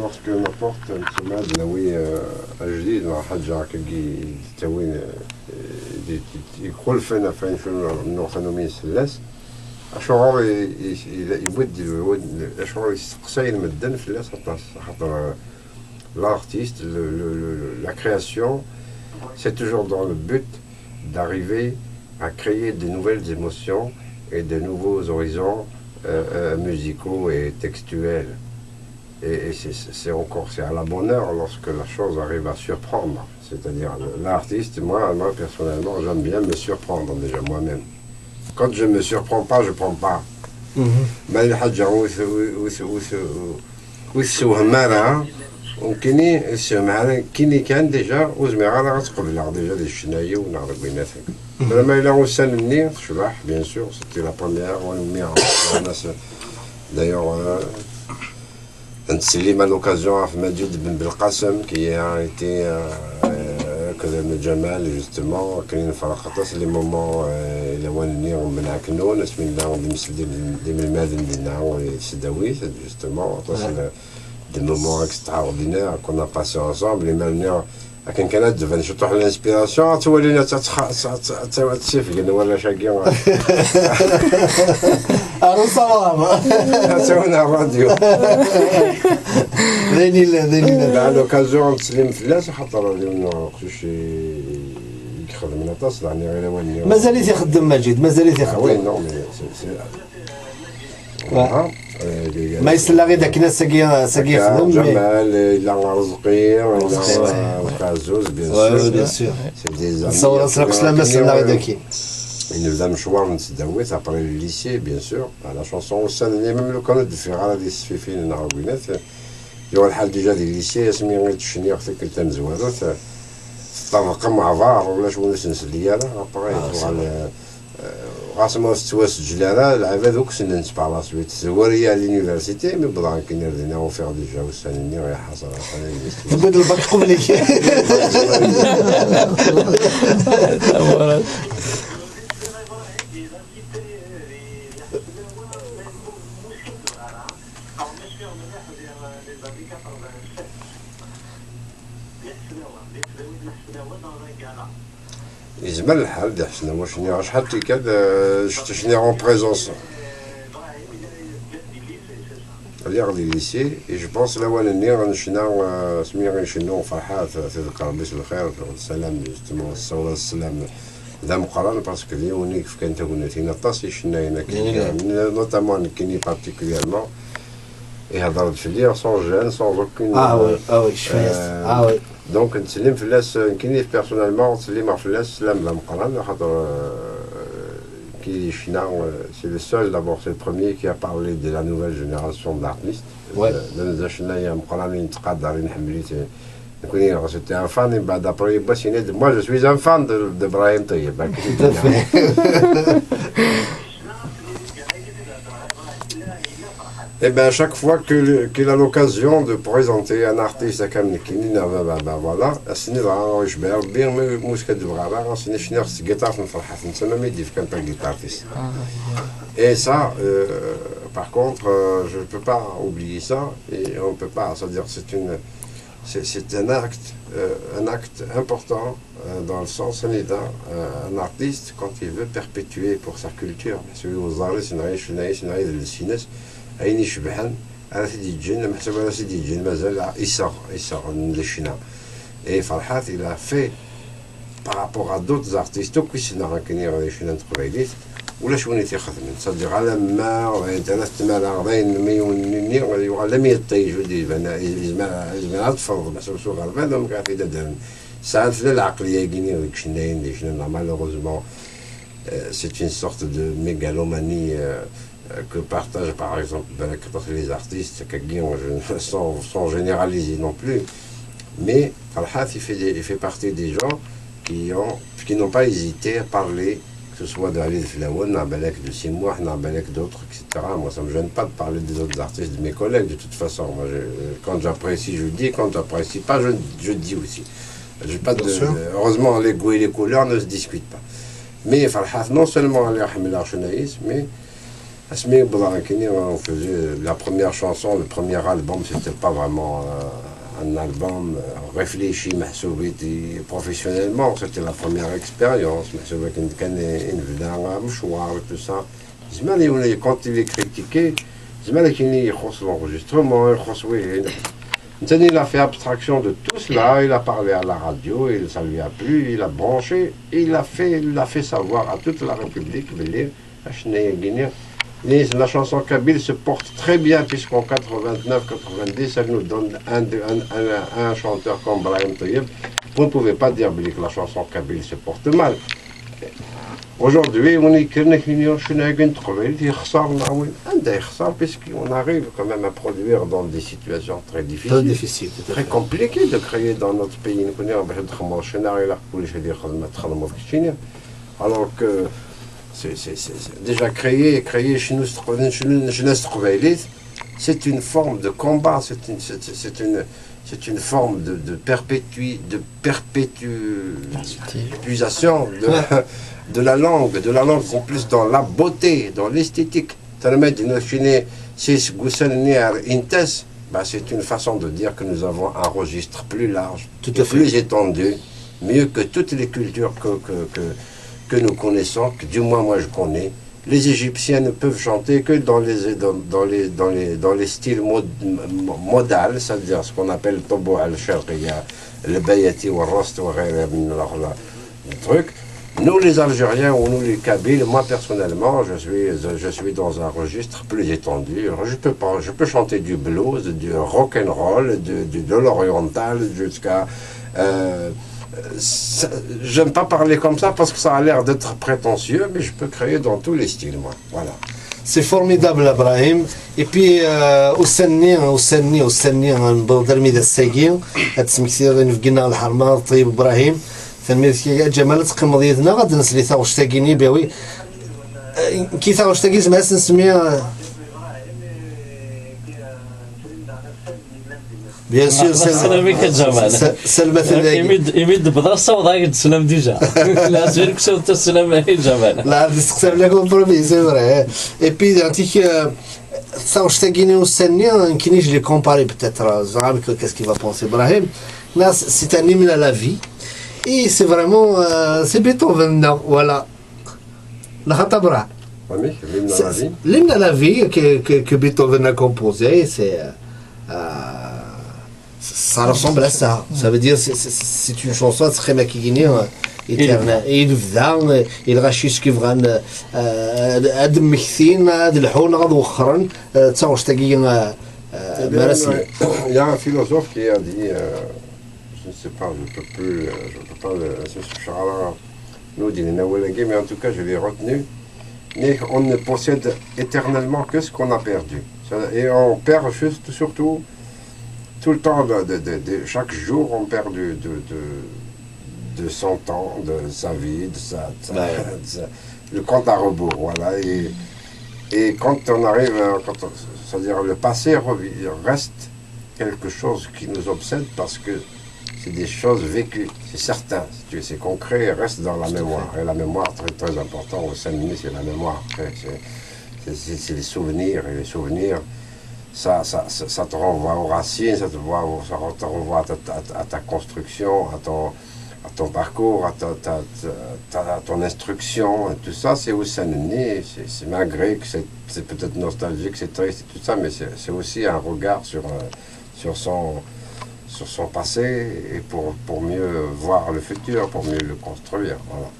lorsque n'importe un جديد مع حاجة كي تاوين يقول فين نوخنومين سلاس أشعر يود أشعر يستقصي المدن في اللاس خاطر l'artiste, la création, c'est toujours dans le but d'arriver à créer de nouvelles émotions et de nouveaux horizons musicaux et textuels. Et c'est à la bonne heure lorsque la chose arrive à surprendre. C'est-à-dire, l'artiste, moi personnellement, j'aime bien me surprendre déjà moi-même. Quand je ne me surprends pas, je ne prends pas. Mais il y a وكيني السمعة كيني كان ديجا وزميرة راه تقبلها ديجا ديال الشناية ونعرف بيناتهم لما إلا وسالني شبح بيان سور سيتي لا بروميير ونمي الناس دايوغ نتسلم لوكازيون في مجيد بن بالقاسم كي ايتي كذا من جمال جوستومون كاين فرقطاس لي مومون إلا ونني ومنع كنون اسم الله بمثل ديال المادن ديالنا السداوي جوستومون des moments extraordinaires qu'on a passés ensemble et maintenant كان كانت دفن شطوح الانسبيراسيون تولينا تسيف قلنا ولا شاكين الصواب سوينا الراديو ذيني على لوكازيون تسلم في الناس خاطر قشوش يخدم لنا تصل يعني غير وين مازال يخدم مجيد مازال يخدم وي نو ما يسلا غير داك الناس ساقي يخدم جمال إلا رزقي ولا عزوز بيان سور نصور نسرق سلامة سلا غير داكي نبدا مشوار نتداويت ابري الليسي بيان سور على شونسون والسنة ميم لو كانت في غالا ديال السفيفين نعاودينات يوا الحال ديجا ديال الليسي اسمي غير تشني وقت كنت مزوالو تطرق مع فار ولا شو نسلي انا ابري على راسمو ستواس الجلالة العباد دوك سننت باغ لا سويت زوارية على لونيفرسيتي مي بضا كي ردينا وفيغ ديجا وسانني غير حصل تبد الباك قبلك يزمل الحال ديال حسنا واش شحال تيكاد شني اون بريزونس اليغ ديال الليسي جو بونس الاولاني غنشنا سمي غنشنو فرحات تذكر ربي بالخير والسلام جوستومون الصوره السلام ذا مقارنه باسكو ليونيك في كانت قلنا طاس يشنا هنا كاين نوتامون كاين بارتيكوليرمون يهضر في لي سون جين سون اوكين وي شويه وي دونك نتسلم في الناس كاين بيرسونيلمون نتسلم في الناس سلام لا مقارنه خاطر كي شنا سي لو سول دابور سي البروميير كي ا بارلي دو لا نوفيل جينيراسيون دارتيست لان شنايا مقارنين نتقادرين حمليت نكون سيتي ان فان بعد ابري باش يناد موا جو سوي ان فان دو ابراهيم طيب Et bien, chaque fois qu'il a l'occasion de présenter un artiste à Kamnikini, voilà, c'est une grande chose, bien, mais musique de Brava, c'est une chanson de guitare, c'est une médif quand un guitariste. Et ça, par contre, je ne peux pas oublier ça, et on ne peut pas, c'est-à-dire c'est un acte important dans le sens un artiste quand il veut perpétuer pour sa culture. Parce que vous avez une cinéma. أين يشبهن على سيدي الجن لما حسب على سيدي الجن مازال يصغ من الشنا et فرحات il a fait par rapport à d'autres artistes كيسنا كاينين غادي شنا تقبيليت ولا شوني تيخدمن صدق على ما ثلاث مالا غاديين ميونني غادي لم يطيج ودي بنا زمان تفرض مسوسو غربان دونك قاعد يدهن ساعات في العقليه كاينين ديك شناين ديك شنا malheureusement c'est une sorte de mégalomanie que partagent par exemple les artistes, sans généraliser non plus. Mais Farhat, il fait partie des gens qui n'ont pas hésité à parler, que ce soit de Khalid Flaoun, Nabalek de Simouah, Nabalek d'autres, etc. Moi, ça ne me gêne pas de parler des autres artistes, de mes collègues, de toute façon. Moi, quand j'apprécie, je dis, quand j'apprécie pas, je dis aussi. Pas heureusement, les goûts et les couleurs ne se discutent pas. Mais Farhat, non seulement elle a mais Asmi Boudarakini, on faisait la première chanson, le premier album, c'était pas vraiment un album réfléchi, mahsoubiti professionnellement, c'était la première expérience. Mahsoubiti une vidéo, un choix, tout ça. Quand il est critiqué, il y a l'enregistrement, il a fait abstraction de tout cela, il a parlé à la radio, et ça lui a plu, il a branché, et il a fait savoir à toute la République, la chanson kabyle se porte très bien, puisqu'en 89-90, elle nous donne un chanteur comme Brahim Toyeb. Vous ne pouvez pas dire que la chanson kabyle se porte mal. Aujourd'hui, on est puisqu'on arrive quand même à produire dans des situations très difficiles, très compliquées de créer dans notre pays. Alors que c'est déjà créer chez nous, c'est une forme de combat, c'est une forme de perpétuation de la langue, en plus dans la beauté, dans l'esthétique. C'est une façon de dire que nous avons un registre plus large, plus étendu, mieux que toutes les cultures que nous connaissons, que du moins moi je connais. Les Égyptiens ne peuvent chanter que dans les styles modales, c'est-à-dire ce qu'on appelle Tobo al-Sharqiya, le Bayati ou le Rost ou le truc. Nous les Algériens ou nous les Kabyles, moi personnellement, je suis dans un registre plus étendu. Je peux chanter du blues, du rock'n'roll, de l'oriental jusqu'à... j'aime pas parler comme ça parce que ça a l'air d'être prétentieux, mais je peux créer dans tous les styles, moi. Voilà. C'est formidable, Ibrahim. Et puis, au Senni, بالتلميذ الساقي هتسمكسي نفقنا الحرمة طيب إبراهيم تلميذ جمال تقيم ضيتنا غادي نسلي ثاوش تاقيني بيوي كي ثاوش تاقي زعما نسميها بيان سور سلامك جمال سلمى يمد بدرسه وضايق السلام ديجا لا زيرك شوت السلام جمال لا نستخدم لكم بروفيزور اي بي نعطيك ثاوش تاقيني والسني نكينيش لي كومباري بتاتر زعما qu'est-ce qu'il va penser Ibrahim là c'est un hymne à la vie et c'est vraiment c'est Beethoven voilà la khatabra l'hymne à la vie que Beethoven a composé c'est ça ressemble à ça. Ça veut dire c'est une chanson très maquillinée éternelle. Et il vient, il rachisse qui vient ad mixin, ad l'houn, ad وخرن, تصور تلاقي مراسي. Il y a un philosophe qui a dit, je ne sais pas, je peux pas nous dire mais en tout cas je l'ai retenu. Mais on ne possède éternellement que ce qu'on a perdu. Et on perd surtout tout le temps, chaque jour, on perd de son temps, de sa vie, le compte à rebours, voilà. Et quand on arrive, c'est-à-dire le passé reste quelque chose qui nous obsède parce que c'est des choses vécues, c'est certain, c'est concret, reste dans la mémoire. Et la mémoire, très très important, au sein de nous, c'est la mémoire. C'est les souvenirs, et les souvenirs, ça te renvoie aux racines, ça te renvoie à ta construction, à ton parcours, à ton instruction, et tout ça, c'est au Saint-Denis, c'est malgré que c'est peut-être nostalgique, c'est triste et tout ça, mais c'est aussi un regard sur son passé et pour mieux voir le futur, pour mieux le construire. Voilà.